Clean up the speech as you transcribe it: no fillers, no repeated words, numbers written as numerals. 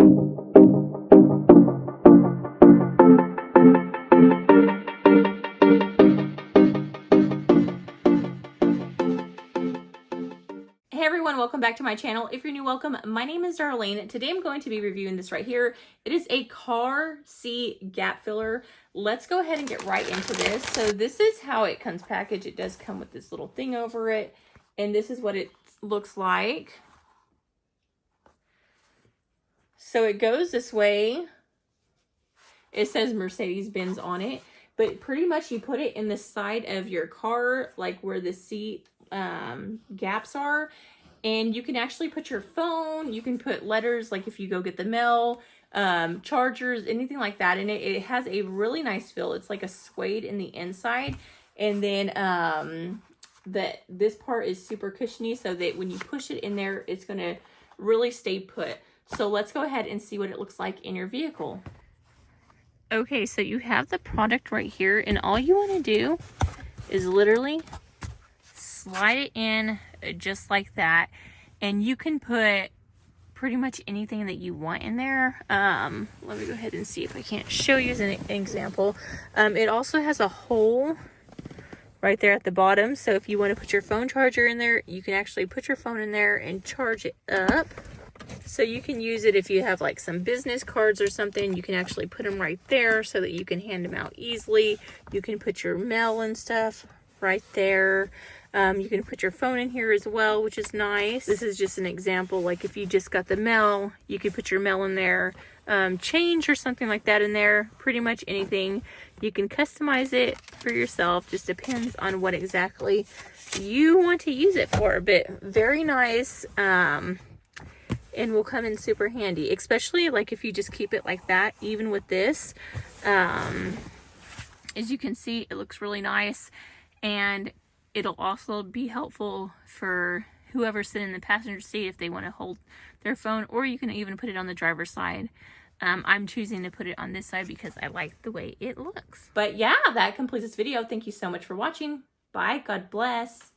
Hey everyone, welcome back to my channel. If you're new, welcome. My name is Darlene. Today I'm going to be reviewing this right here. It is a car seat gap filler. Let's go ahead and get right into this. So this is how it comes packaged. It does come with this little thing over it, and this is what it looks like. So it goes this way. It says Mercedes-Benz on it, but pretty much you put it in the side of your car, like where the seat gaps are, and you can actually put your phone, you can put letters, like if you go get the mail, chargers, anything like that in it. It has a really nice feel. It's like a suede in the inside, and then this part is super cushiony, so that when you push it in there, it's going to really stay put. So let's go ahead and see what it looks like in your vehicle. Okay, so you have the product right here, and all you want to do is literally slide it in just like that, and you can put pretty much anything that you want in there. Let me go ahead and see if I can't show you as an example. It also has a hole right there at the bottom, so if you want to put your phone charger in there, you can actually put your phone in there and charge it up. So you can use it if you have like some business cards or something. You can actually put them right there so that you can hand them out easily. You can put your mail and stuff right there. You can put your phone in here as well, which is nice. This is just an example. Like if you just got the mail, you could put your mail in there, change or something like that in there. Pretty much anything. You can customize it for yourself. Just depends on what exactly you want to use it for. But very nice. And will come in super handy, especially like if you just keep it like that. Even with this, as you can see, it looks really nice, and it'll also be helpful for whoever's sitting in the passenger seat if they want to hold their phone, or you can even put it on the driver's side. I'm choosing to put it on this side because I like the way it looks. But yeah, that completes this video. Thank you so much for watching. Bye. God bless.